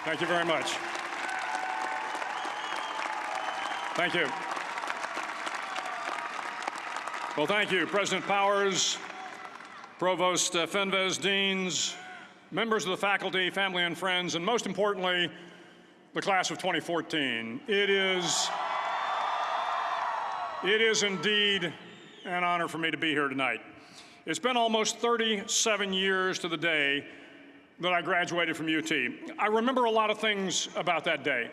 Thank you very much. Thank you. Well, thank you, President Powers, Provost Fenves, deans, members of the faculty, family and friends, and most importantly, the class of 2014. It is indeed an honor for me to be here tonight. It's been almost 37 years to the day that I graduated from UT. I remember a lot of things about that day.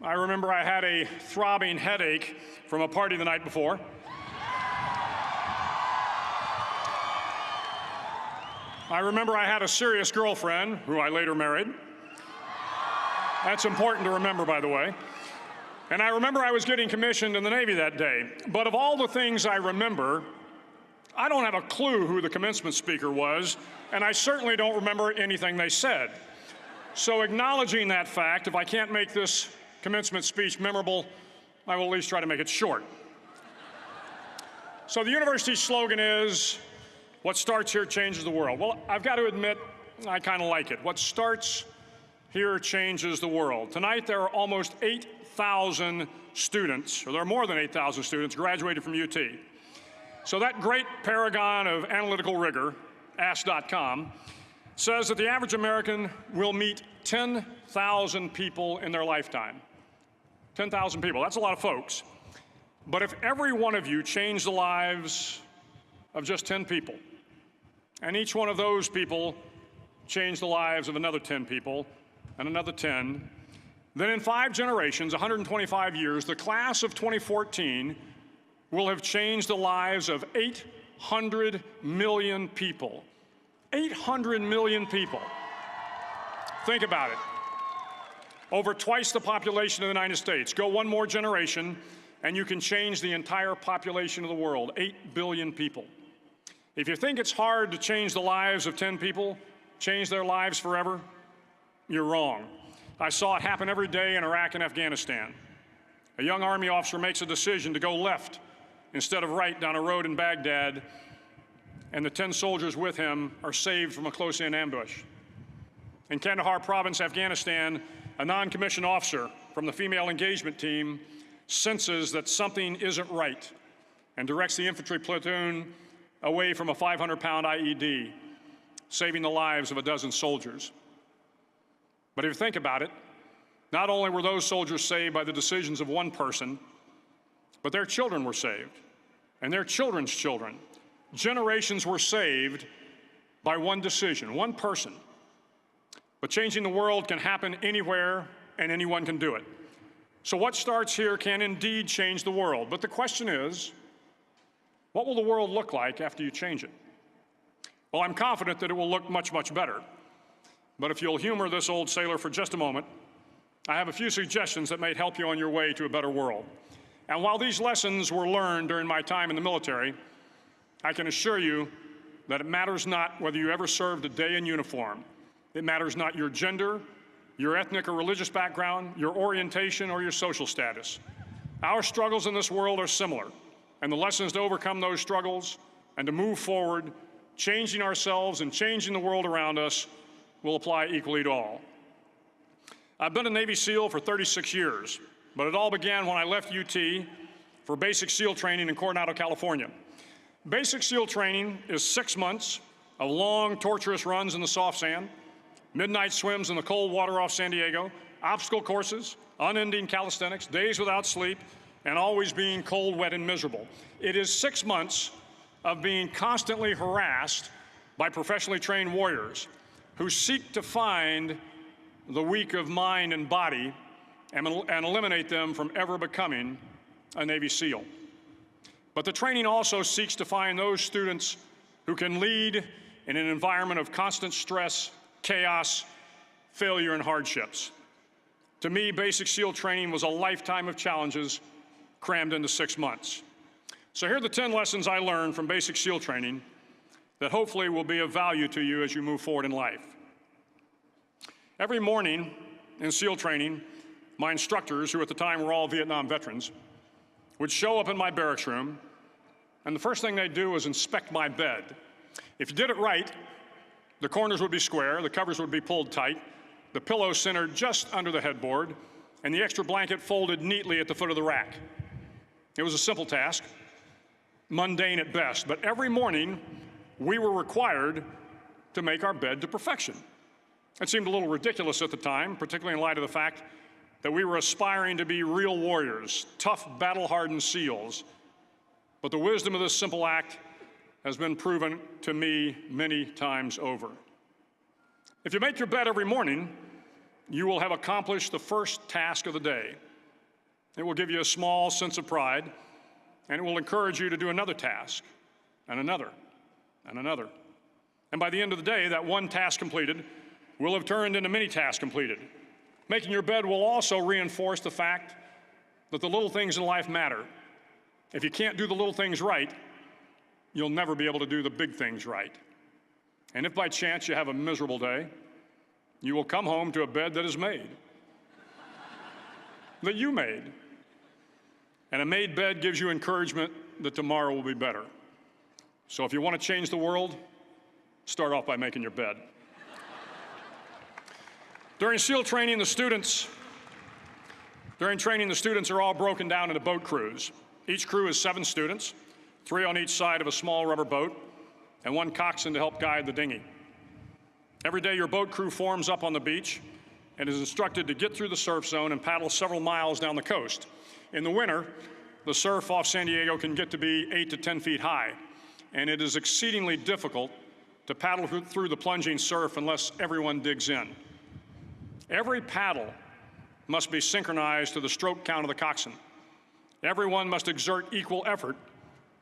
I remember I had a throbbing headache from a party the night before. I remember I had a serious girlfriend, who I later married. That's important to remember, by the way. And I remember I was getting commissioned in the Navy that day. But of all the things I remember, I don't have a clue who the commencement speaker was, and I certainly don't remember anything they said. So acknowledging that fact, if I can't make this commencement speech memorable, I will at least try to make it short. So the university's slogan is, what starts here changes the world. Well, I've got to admit, I kind of like it. What starts here changes the world. Tonight, there are almost 8,000 students, or there are more than 8,000 students graduated from UT. So that great paragon of analytical rigor, Ask.com, says that the average American will meet 10,000 people in their lifetime. 10,000 people, that's a lot of folks. But if every one of you changed the lives of just 10 people, and each one of those people changed the lives of another 10 people, and another 10, then in 5 generations, 125 years, the class of 2014 will have changed the lives of 800 million people. 800 million people. Think about it. Over twice the population of the United States. Go one more generation, and you can change the entire population of the world, 8 billion people. If you think it's hard to change the lives of 10 people, change their lives forever, you're wrong. I saw it happen every day in Iraq and Afghanistan. A young Army officer makes a decision to go left instead of right down a road in Baghdad, and the 10 soldiers with him are saved from a close-in ambush. In Kandahar province, Afghanistan, a non-commissioned officer from the female engagement team senses that something isn't right and directs the infantry platoon away from a 500-pound IED, saving the lives of a dozen soldiers. But if you think about it, not only were those soldiers saved by the decisions of one person, but their children were saved, and their children's children. Generations were saved by one decision, one person. But changing the world can happen anywhere, and anyone can do it. So what starts here can indeed change the world. But the question is, what will the world look like after you change it? Well, I'm confident that it will look much, much better. But if you'll humor this old sailor for just a moment, I have a few suggestions that may help you on your way to a better world. And while these lessons were learned during my time in the military, I can assure you that it matters not whether you ever served a day in uniform. It matters not your gender, your ethnic or religious background, your orientation, or your social status. Our struggles in this world are similar, and the lessons to overcome those struggles and to move forward, changing ourselves and changing the world around us, will apply equally to all. I've been a Navy SEAL for 36 years, but it all began when I left UT for basic SEAL training in Coronado, California. Basic SEAL training is 6 months of long, torturous runs in the soft sand, midnight swims in the cold water off San Diego, obstacle courses, unending calisthenics, days without sleep, and always being cold, wet, and miserable. It is 6 months of being constantly harassed by professionally trained warriors who seek to find the weak of mind and body and eliminate them from ever becoming a Navy SEAL. But the training also seeks to find those students who can lead in an environment of constant stress, chaos, failure, and hardships. To me, basic SEAL training was a lifetime of challenges crammed into 6 months. So here are the 10 lessons I learned from basic SEAL training that hopefully will be of value to you as you move forward in life. Every morning in SEAL training, my instructors, who at the time were all Vietnam veterans, would show up in my barracks room, and the first thing they'd do was inspect my bed. If you did it right, the corners would be square, the covers would be pulled tight, the pillow centered just under the headboard, and the extra blanket folded neatly at the foot of the rack. It was a simple task, mundane at best, but every morning we were required to make our bed to perfection. It seemed a little ridiculous at the time, particularly in light of the fact that we were aspiring to be real warriors, tough, battle-hardened SEALs. But the wisdom of this simple act has been proven to me many times over. If you make your bed every morning, you will have accomplished the first task of the day. It will give you a small sense of pride, and it will encourage you to do another task, and another, and another. And by the end of the day, that one task completed will have turned into many tasks completed. Making your bed will also reinforce the fact that the little things in life matter. If you can't do the little things right, you'll never be able to do the big things right. And if by chance you have a miserable day, you will come home to a bed that is made, that you made. And a made bed gives you encouragement that tomorrow will be better. So if you want to change the world, start off by making your bed. During SEAL training, the students are all broken down into boat crews. Each crew is 7 students, 3 on each side of a small rubber boat, and 1 coxswain to help guide the dinghy. Every day, your boat crew forms up on the beach and is instructed to get through the surf zone and paddle several miles down the coast. In the winter, the surf off San Diego can get to be 8 to 10 feet high, and it is exceedingly difficult to paddle through the plunging surf unless everyone digs in. Every paddle must be synchronized to the stroke count of the coxswain. Everyone must exert equal effort,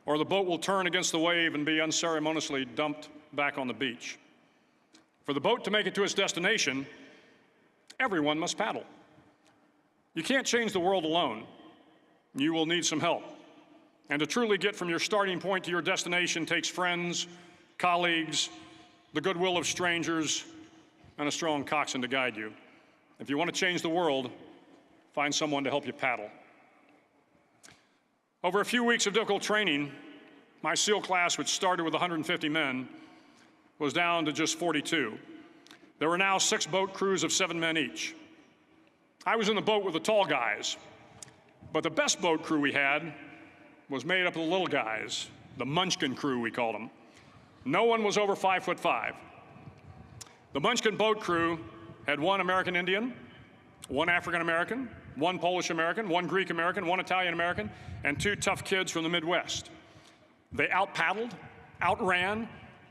or the boat will turn against the wave and be unceremoniously dumped back on the beach. For the boat to make it to its destination, everyone must paddle. You can't change the world alone. You will need some help. And to truly get from your starting point to your destination takes friends, colleagues, the goodwill of strangers, and a strong coxswain to guide you. If you want to change the world, find someone to help you paddle. Over a few weeks of difficult training, my SEAL class, which started with 150 men, was down to just 42. There were now 6 boat crews of 7 men each. I was in the boat with the tall guys, but the best boat crew we had was made up of the little guys, the Munchkin crew, we called them. No one was over 5'5". The Munchkin boat crew had 1 American Indian, 1 African American, 1 Polish American, 1 Greek American, 1 Italian American, and 2 tough kids from the Midwest. They out-paddled, outran,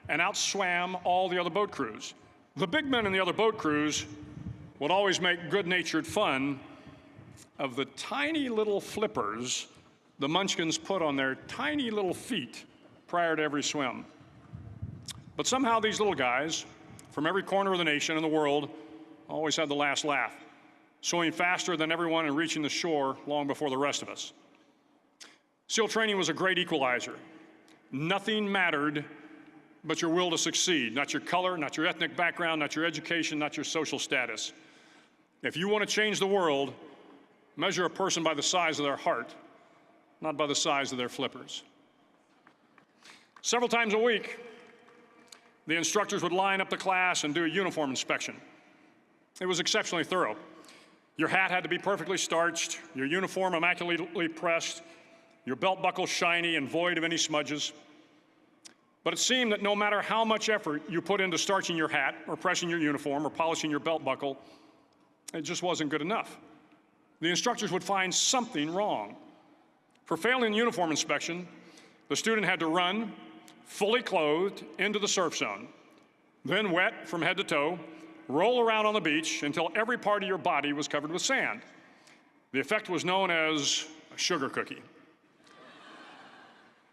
and outswam all the other boat crews. The big men in the other boat crews would always make good-natured fun of the tiny little flippers the Munchkins put on their tiny little feet prior to every swim. But somehow these little guys from every corner of the nation and the world always had the last laugh, swimming faster than everyone and reaching the shore long before the rest of us. SEAL training was a great equalizer. Nothing mattered but your will to succeed, not your color, not your ethnic background, not your education, not your social status. If you want to change the world, measure a person by the size of their heart, not by the size of their flippers. Several times a week, the instructors would line up the class and do a uniform inspection. It was exceptionally thorough. Your hat had to be perfectly starched, your uniform immaculately pressed, your belt buckle shiny and void of any smudges. But it seemed that no matter how much effort you put into starching your hat or pressing your uniform or polishing your belt buckle, it just wasn't good enough. The instructors would find something wrong. For failing the uniform inspection, the student had to run, fully clothed, into the surf zone, then wet from head to toe, roll around on the beach until every part of your body was covered with sand. The effect was known as a sugar cookie.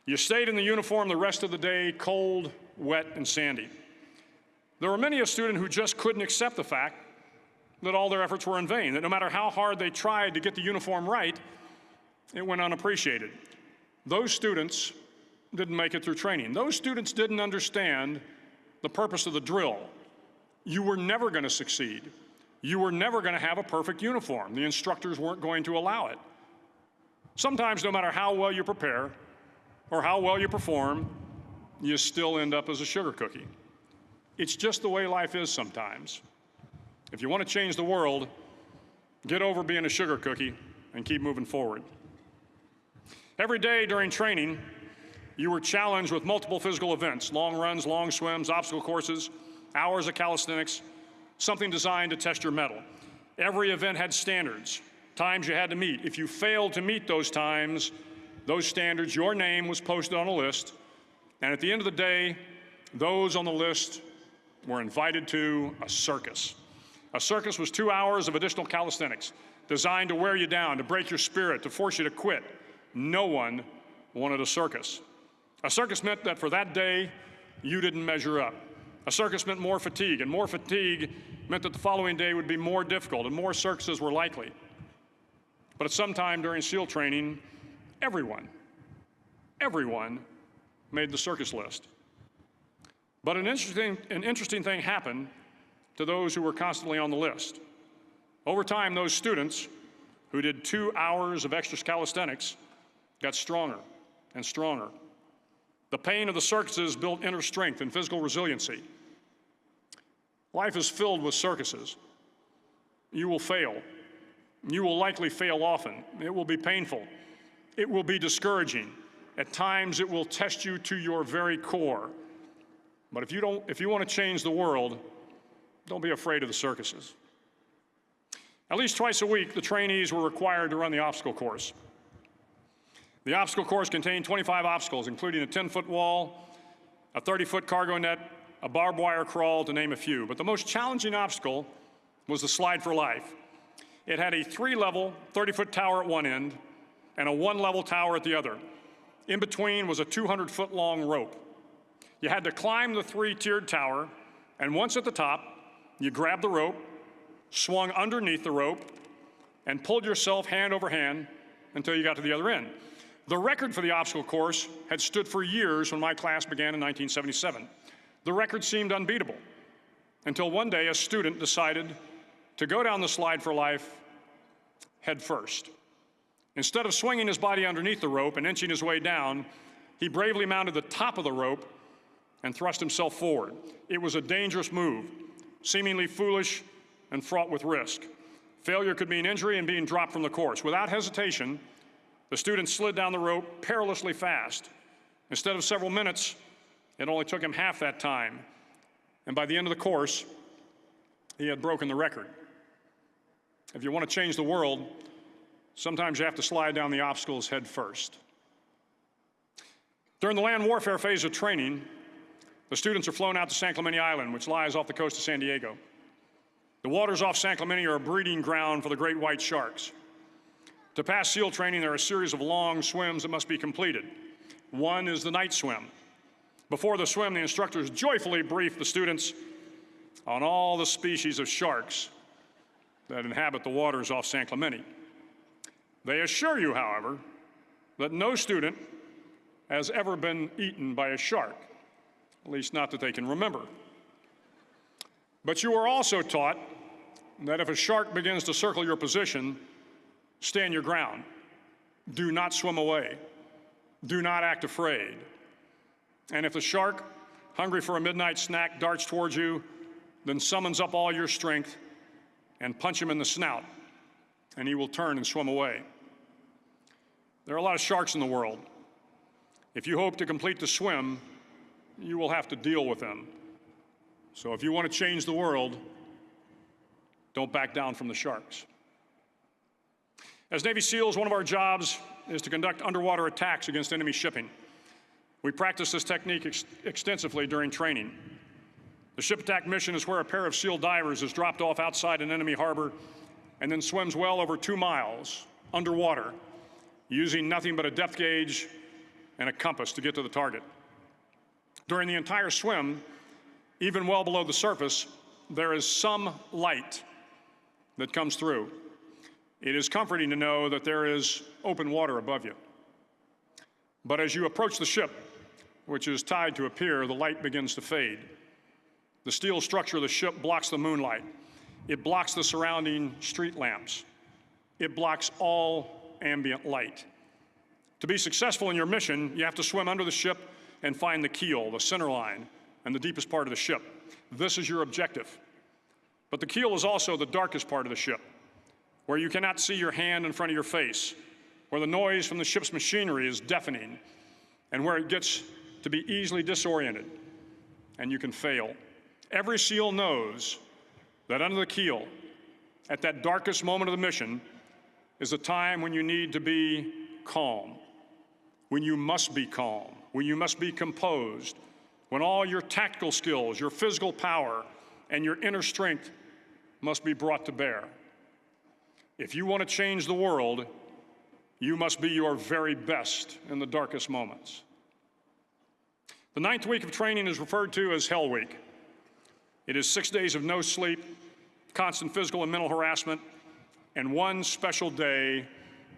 You stayed in the uniform the rest of the day, cold, wet, and sandy. There were many a student who just couldn't accept the fact that all their efforts were in vain, that no matter how hard they tried to get the uniform right, it went unappreciated. Those students didn't make it through training. Those students didn't understand the purpose of the drill. You were never going to succeed. You were never going to have a perfect uniform. The instructors weren't going to allow it. Sometimes, no matter how well you prepare or how well you perform, you still end up as a sugar cookie. It's just the way life is sometimes. If you want to change the world, get over being a sugar cookie and keep moving forward. Every day during training, you were challenged with multiple physical events: long runs, long swims, obstacle courses, hours of calisthenics, something designed to test your mettle. Every event had standards, times you had to meet. If you failed to meet those times, those standards, your name was posted on a list, and at the end of the day, those on the list were invited to a circus. A circus was 2 hours of additional calisthenics, designed to wear you down, to break your spirit, to force you to quit. No one wanted a circus. A circus meant that for that day, you didn't measure up. A circus meant more fatigue, and more fatigue meant that the following day would be more difficult, and more circuses were likely. But at some time during SEAL training, everyone made the circus list. But an interesting thing happened to those who were constantly on the list. Over time, those students who did 2 hours of extra calisthenics got stronger and stronger. The pain of the circuses built inner strength and physical resiliency. Life is filled with circuses. You will fail. You will likely fail often. It will be painful. It will be discouraging. At times, it will test you to your very core. But if you want to change the world, don't be afraid of the circuses. At least twice a week, the trainees were required to run the obstacle course. The obstacle course contained 25 obstacles, including a 10-foot wall, a 30-foot cargo net, a barbed wire crawl, to name a few. But the most challenging obstacle was the slide for life. It had a 3-level, 30-foot tower at one end and a 1-level tower at the other. In between was a 200-foot-long rope. You had to climb the 3-tiered tower, and once at the top, you grabbed the rope, swung underneath the rope, and pulled yourself hand over hand until you got to the other end. The record for the obstacle course had stood for years when my class began in 1977. The record seemed unbeatable until one day a student decided to go down the slide for life head first. Instead of swinging his body underneath the rope and inching his way down, he bravely mounted the top of the rope and thrust himself forward. It was a dangerous move, seemingly foolish and fraught with risk. Failure could mean injury and being dropped from the course. Without hesitation, the student slid down the rope perilously fast. Instead of several minutes, it only took him half that time. And by the end of the course, he had broken the record. If you want to change the world, sometimes you have to slide down the obstacles head first. During the land warfare phase of training, the students are flown out to San Clemente Island, which lies off the coast of San Diego. The waters off San Clemente are a breeding ground for the great white sharks. To pass SEAL training, there are a series of long swims that must be completed. One is the night swim. Before the swim, the instructors joyfully brief the students on all the species of sharks that inhabit the waters off San Clemente. They assure you, however, that no student has ever been eaten by a shark, at least not that they can remember. But you are also taught that if a shark begins to circle your position, stand your ground. Do not swim away. Do not act afraid. And if the shark, hungry for a midnight snack, darts towards you, then summons up all your strength and punch him in the snout, and he will turn and swim away. There are a lot of sharks in the world. If you hope to complete the swim, you will have to deal with them. So if you want to change the world, don't back down from the sharks. As Navy SEALs, one of our jobs is to conduct underwater attacks against enemy shipping. We practice this technique extensively during training. The ship attack mission is where a pair of SEAL divers is dropped off outside an enemy harbor and then swims well over 2 miles underwater, using nothing but a depth gauge and a compass to get to the target. During the entire swim, even well below the surface, there is some light that comes through. It is comforting to know that there is open water above you. But as you approach the ship, which is tied to a pier, the light begins to fade. The steel structure of the ship blocks the moonlight. It blocks the surrounding street lamps. It blocks all ambient light. To be successful in your mission, you have to swim under the ship and find the keel, the center line, and the deepest part of the ship. This is your objective. But the keel is also the darkest part of the ship, where you cannot see your hand in front of your face, where the noise from the ship's machinery is deafening, and where it gets to be easily disoriented, and you can fail. Every SEAL knows that under the keel, at that darkest moment of the mission, is a time when you need to be calm, when you must be calm, when you must be composed, when all your tactical skills, your physical power, and your inner strength must be brought to bear. If you want to change the world, you must be your very best in the darkest moments. The 9th week of training is referred to as Hell Week. It is 6 days of no sleep, constant physical and mental harassment, and one special day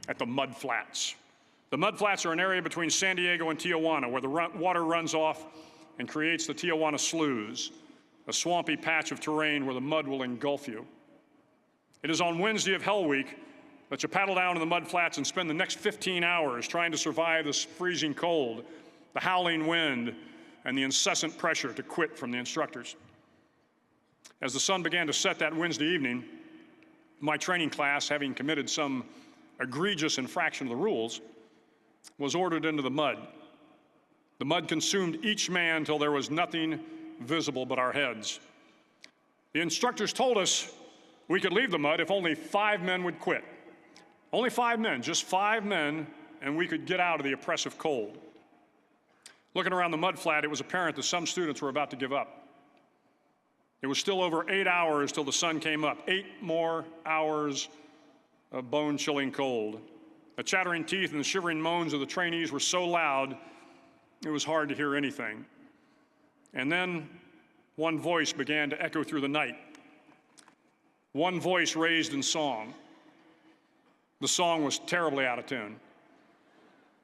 at the Mud Flats. The Mud Flats are an area between San Diego and Tijuana where the water runs off and creates the Tijuana Sloughs, a swampy patch of terrain where the mud will engulf you. It is on Wednesday of Hell Week that you paddle down to the Mud Flats and spend the next 15 hours trying to survive this freezing cold, the howling wind, and the incessant pressure to quit from the instructors. As the sun began to set that Wednesday evening, my training class, having committed some egregious infraction of the rules, was ordered into the mud. The mud consumed each man till there was nothing visible but our heads. The instructors told us we could leave the mud if only 5 men would quit. Only 5 men, just 5 men, and we could get out of the oppressive cold. Looking around the mud flat, it was apparent that some students were about to give up. It was still over 8 hours till the sun came up. 8 more hours of bone-chilling cold. The chattering teeth and the shivering moans of the trainees were so loud, it was hard to hear anything. And then one voice began to echo through the night. One voice raised in song. The song was terribly out of tune,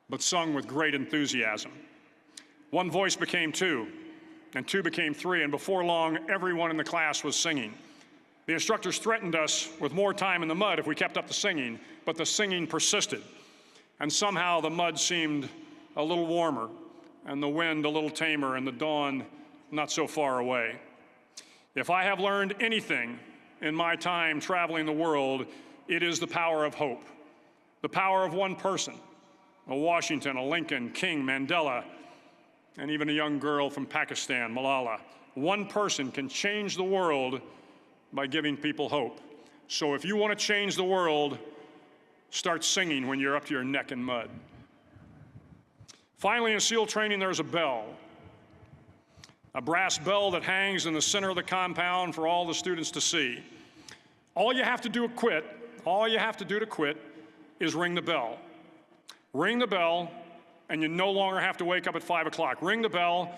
but sung with great enthusiasm. One voice became 2, and 2 became 3, and before long, everyone in the class was singing. The instructors threatened us with more time in the mud if we kept up the singing, but the singing persisted. And somehow the mud seemed a little warmer, and the wind a little tamer, and the dawn not so far away. If I have learned anything in my time traveling the world, it is the power of hope. The power of one person, a Washington, a Lincoln, King, Mandela, and even a young girl from Pakistan, Malala. One person can change the world by giving people hope. So if you want to change the world, start singing when you're up to your neck in mud. Finally, in SEAL training, there's a bell. A brass bell that hangs in the center of the compound for all the students to see. All you have to do to quit is ring the bell. Ring the bell, and you no longer have to wake up at 5 o'clock. Ring the bell,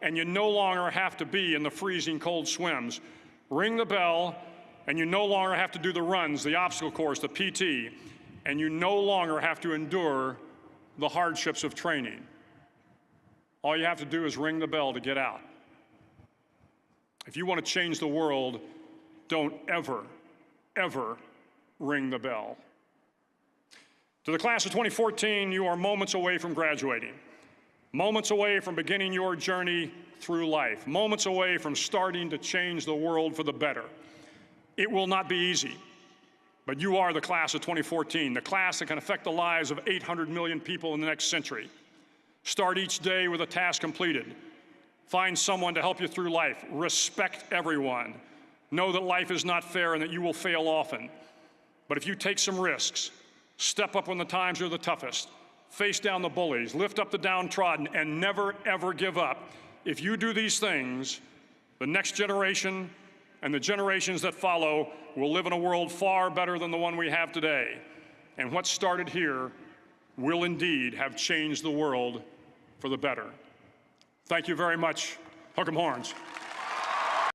and you no longer have to be in the freezing cold swims. Ring the bell, and you no longer have to do the runs, the obstacle course, the PT, and you no longer have to endure the hardships of training. All you have to do is ring the bell to get out. If you want to change the world, don't ever, ever ring the bell. To the class of 2014, you are moments away from graduating, moments away from beginning your journey through life, moments away from starting to change the world for the better. It will not be easy, but you are the class of 2014, the class that can affect the lives of 800 million people in the next century. Start each day with a task completed. Find someone to help you through life. Respect everyone. Know that life is not fair and that you will fail often. But if you take some risks, step up when the times are the toughest, face down the bullies, lift up the downtrodden, and never, ever give up, if you do these things, the next generation and the generations that follow will live in a world far better than the one we have today. And what started here will indeed have changed the world for the better. Thank you very much. Hook 'em horns.